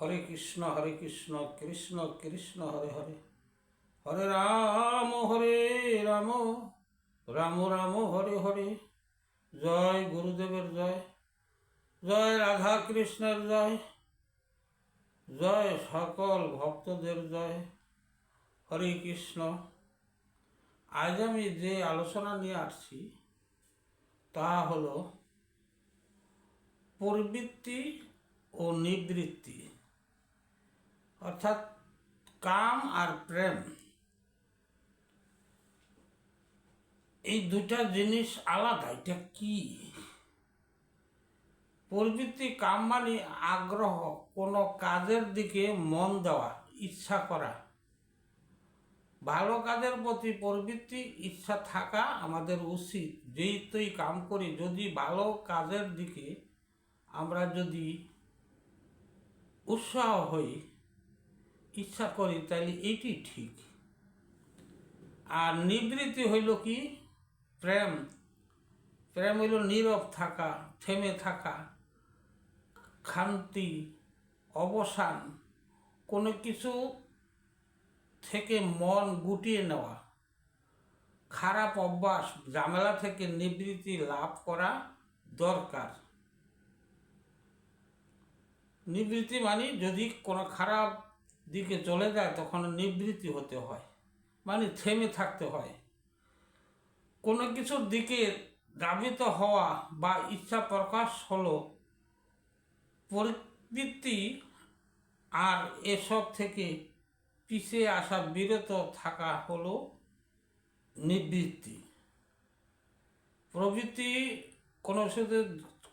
হরে কৃষ্ণ কৃষ্ণ কৃষ্ণ হরে হরে, হরে রাম রাম রাম হরে হরে। জয় গুরুদেবের জয়, জয় রাধা কৃষ্ণের জয়, জয় সকল ভক্তদের জয়। হরে কৃষ্ণ। আজ আমি যে আলোচনা নিয়ে আসছি তা হল প্রবৃত্তি ও নিবৃত্তি, অর্থাৎ কাম আর প্রেম। এই দুটা জিনিস আলাদা। এটা কি? প্রবৃত্তি, কাম মানে আগ্রহ, কোনো কাজের দিকে মন দেওয়া, ইচ্ছা করা। ভালো কাজের প্রতি প্রবৃত্তি, ইচ্ছা থাকা আমাদের উচিত। যেই কাম করি, যদি ভালো কাজের দিকে আমরা যদি উৎসাহ হই, ইচ্ছা করি, তাহলে এটি ঠিক। আর নিবৃত্তি হইল কি? প্রেম। প্রেম হইল নীরব থাকা, থেমে থাকা, শান্তি, অবসান, কোনো কিছু থেকে মন গুটিয়ে নেওয়া, খারাপ অভ্যাস, ঝামেলা থেকে নিবৃত্তি লাভ করা দরকার। নিবৃত্তি মানে যদি কোনো খারাপ দিকে চলে যায় তখন নিবৃত্তি হতে হয়, মানে থেমে থাকতে হয়। কোনো কিছুর দিকে ধাবিত হওয়া বা ইচ্ছা প্রকাশ হলো প্রবৃত্তি, আর এসব থেকে পিছিয়ে আসা, বিরত থাকা হলো নিবৃত্তি। প্রবৃত্তি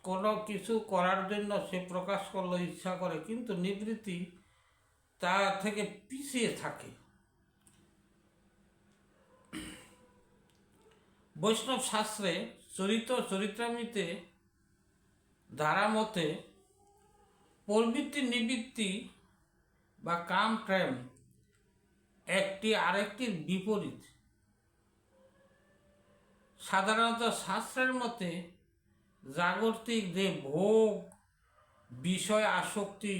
কোনো কিছু করার জন্য সে প্রকাশ করলো, ইচ্ছা করে, কিন্তু নিবৃত্তি তা থেকে পিছিয়ে থাকে। বৈষ্ণব শাস্ত্রে চরিত্রামৃতে ধারা মতে প্রবৃত্তি নিবৃত্তি বা কাম প্রেম একটি আরেকটির বিপরীত। সাধারণত শাস্ত্রের মতে জাগতিক যে ভোগ, বিষয় আসক্তি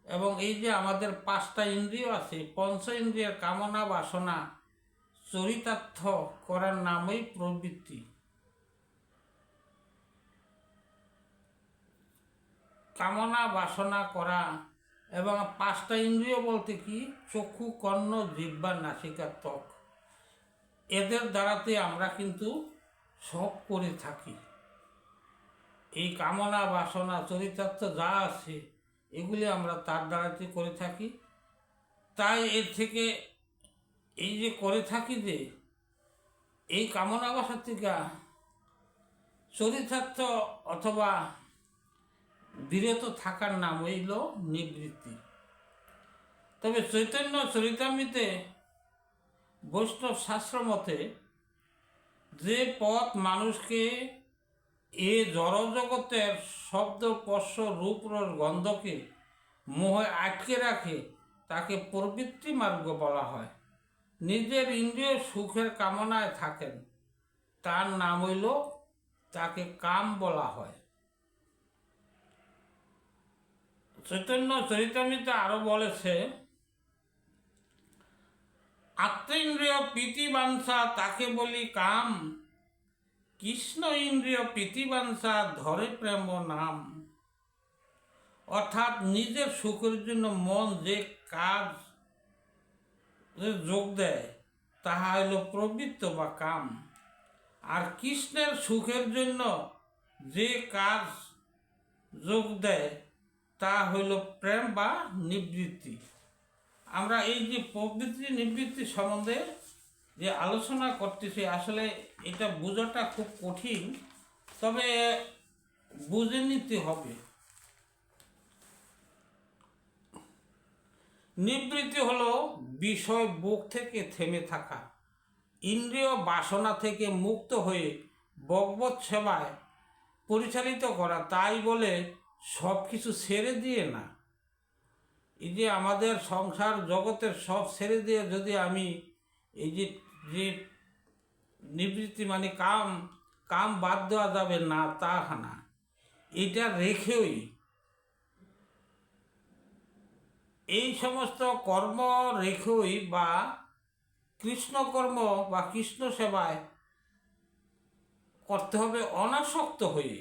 এবং এই যে আমাদের 5টা ইন্দ্রিয় আছে, পঞ্চ ইন্দ্রিয়ের কামনা বাসনা চরিতার্থ করার নামই প্রবৃত্তি। কামনা বাসনা করা, এবং 5টা ইন্দ্রিয় বলতে কি? চক্ষু, কর্ণ, জিহ্বা, নাসিকা, ত্বক। এদের দ্বারাতে আমরা কিন্তু সব করে থাকি। এই কামনা বাসনা চরিতার্থ যা আছে এগুলি আমরা তার দ্বারাতে করে থাকি। তাই এর থেকে এই যে করে থাকি, যে এই কামনা বাসা থেকে চরিতার্থ অথবা বিরত থাকার নাম হইল নিবৃত্তি। তবে চৈতন্য চরিতামৃতে বৈষ্ণব শাস্ত্র মতে যে পথ মানুষকে এ জড়জগতের শব্দ, স্পর্শ, রূপ, রস, গন্ধকে মোহে আটকে রাখে তাকে প্রবৃত্তি মার্গ বলা হয়। নিজের ইন্দ্রিয় সুখের কামনায় থাকেন, তার নাম হইল, তাকে কাম বলা হয়। চৈতন্য চরিতামৃতে আরো বলেছে, আত্মেন্দ্রিয় প্রীতিবাঞ্ছা তাকে বলি কাম, কৃষ্ণ ইন্দ্রিয় প্রীতিবাঞ্ছা ধরে প্রেম নাম। অর্থাৎ নিজের সুখের জন্য মন যে কাজ যোগ দেয় তাহা হইল প্রবৃত্ত বা কাম, আর কৃষ্ণের সুখের জন্য যে কাজ যোগ দেয় তা হইল প্রেম বা নিবৃত্তি। আমরা এই যে প্রবৃত্তি নিবৃত্তি সম্বন্ধে যে আলোচনা করতেছি, আসলে এটা বোঝাটা খুব কঠিন, তবে বুঝে নিতে হবে। নিবৃত্তি হলো বিষয় ভোগ থেকে থেমে থাকা, ইন্দ্রিয় বাসনা থেকে মুক্ত হয়ে ভগবৎ সেবায় পরিচালিত করা। তাই বলে সব কিছু ছেড়ে দিয়ে না। এই যে আমাদের সংসার জগতের সব ছেড়ে দিয়ে যদি আমি এই যে নিবৃত্তি মানে কাম বাদ দেওয়া যাবে না, তা না। এটা রেখেই এই সমস্ত কর্ম রেখেই বা কৃষ্ণকর্ম বা কৃষ্ণ সেবায় করতে হবে অনাসক্ত হয়ে,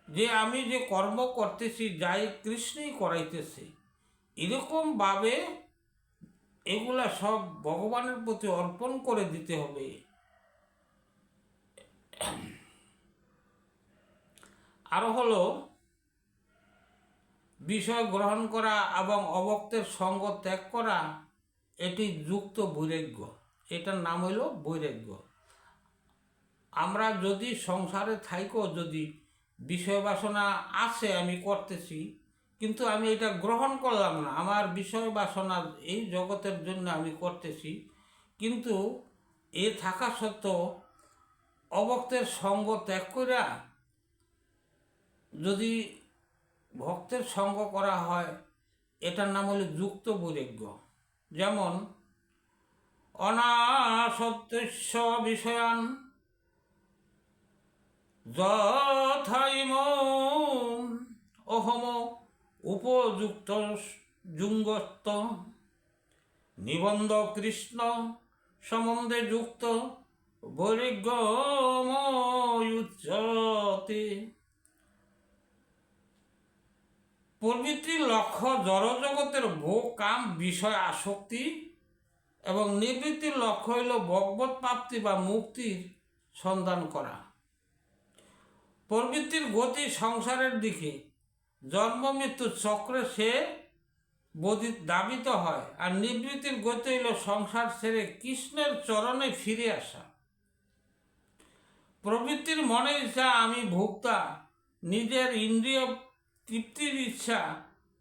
যে আমি যে কর্ম করতেছি যাই কৃষ্ণই করাইতেছে, এরকমভাবে এগুলা সব ভগবানের প্রতি অর্পণ করে দিতে হবে। আরও হলো বিষয় গ্রহণ করা এবং অভক্তের সঙ্গ ত্যাগ করা, এটি যুক্ত বৈরাগ্য। এটার নাম হইল বৈরাগ্য। আমরা যদি সংসারে থাইকো যদি বিষয় বাসনা আছে, আমি করতেছি, কিন্তু আমি এটা গ্রহণ করলাম না, আমার বিষয় বাসনা এই জগতের জন্য আমি করতেছি, কিন্তু এ থাকা সত্ত্বেও অভক্তের সঙ্গ ত্যাগ করা যদি ভক্তের সঙ্গ করা হয়, এটার নাম হলো যুক্ত বৈরাগ্য। যেমন অনাসক্তস্য বিষয়ান যথাইম অহম উপযুক্ত যুঙ্গস্ত নিবন্ধ কৃষ্ণ সম্বন্ধে যুক্ত বৈরাগ্যময়ুচ্যতে। প্রবৃত্তির লক্ষ্য জড়জগতের ভোগ কাম বিষয় আসক্তি এবং নিবৃত্তির লক্ষ্য হইল ভগবৎ প্রাপ্তি বা মুক্তির সন্ধান করা। প্রবৃত্তির গতি সংসারের দিকে, জন্ম মৃত্যুর চক্রে সে দাবিত হয়, আর নিবৃত্তির গতি হইল সংসার ছেড়ে কৃষ্ণের চরণে ফিরে আসা। প্রবৃত্তির মনের ইচ্ছা আমি ভোক্তা, নিজের ইন্দ্রিয় তৃপ্তির ইচ্ছা।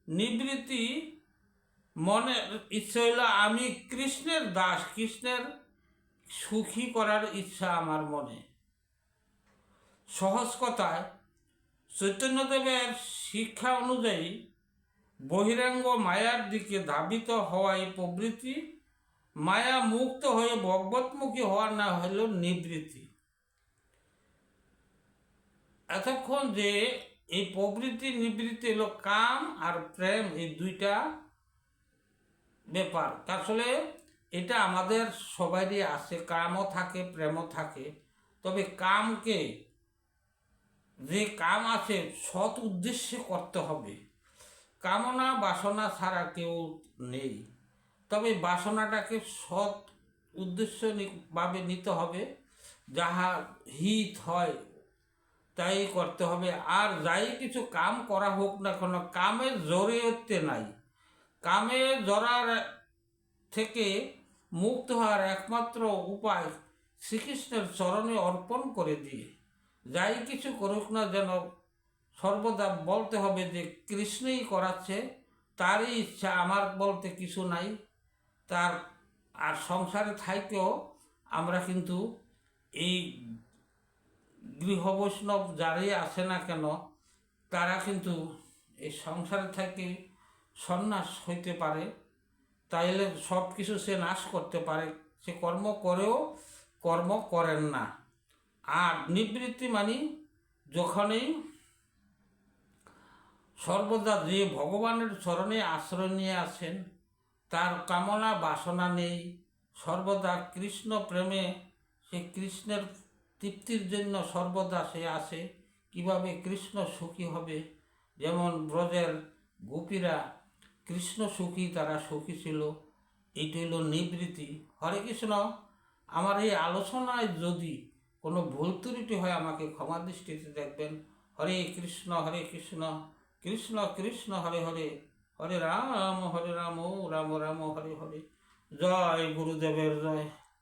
নিবৃত্তি মনের ইচ্ছা হইল আমি কৃষ্ণের দাস, কৃষ্ণের সুখী করার ইচ্ছা আমার মনে। সহজ কথায় চৈতন্যদেবের শিক্ষা অনুযায়ী বহিরাঙ্গ মায়ার দিকে ধাবিত হওয়াই প্রবৃত্তি, মায়া মুক্ত হয়ে ভগবতমুখী হওয়ার না হইল নিবৃত্তি। এতক্ষণ যে এই প্রবৃত্তি নিবৃত্তি হলো কাম আর প্রেম, এই দুইটা ব্যাপার। আসলে এটা আমাদের সবারই আছে, কামও থাকে প্রেমও থাকে। তবে কামকে, যে কাম আছে সৎ উদ্দেশ্যে করতে হবে। কামনা বাসনা ছাড়া কেউ নেই, তবে বাসনাটাকে সৎ উদ্দেশ্য ভাবে নিতে হবে, যাহা হিত হয় তাই করতে হবে। আর যাই কিছু কাম করা হোক না কেন, কামের জড়িয়ে নাই। কামে জড়ার থেকে মুক্ত হওয়ার একমাত্র উপায় শ্রীকৃষ্ণের চরণে অর্পণ করে দিয়ে যাই কিছু করুক না যেন সর্বদা বলতে হবে যে কৃষ্ণই করাচ্ছে, তারই ইচ্ছা, আমার বলতে কিছু নাই। তার আর সংসারে থাইকেও আমরা কিন্তু এই গৃহ বৈষ্ণব যারাই আসে না কেন, তারা কিন্তু এই সংসারে থেকে সন্ন্যাস হইতে পারে, তাইলে সব কিছু সে নাশ করতে পারে। সে কর্ম করেও কর্ম করেন না। আর নিবৃত্তি মানি যখনই সর্বদা যে ভগবানের চরণে আশ্রয় নিয়ে আছেন, তার কামনা বাসনা নেই, সর্বদা কৃষ্ণ প্রেমে, সে কৃষ্ণের তৃপ্তির জন্য সর্বদা সে আসে। কিভাবে কৃষ্ণ সুখী হবে, যেমন ব্রজের গোপীরা কৃষ্ণ সুখী, তারা সুখী ছিল, এইটি হল নিবৃত্তি। হরে কৃষ্ণ। আমার এই আলোচনায় যদি কোনো ভুল ত্রুটি হয় আমাকে ক্ষমা দৃষ্টিতে দেখবেন। হরে কৃষ্ণ কৃষ্ণ কৃষ্ণ হরে হরে, হরে রাম রাম রাম রাম হরে হরে। জয় গুরুদেবের জয়।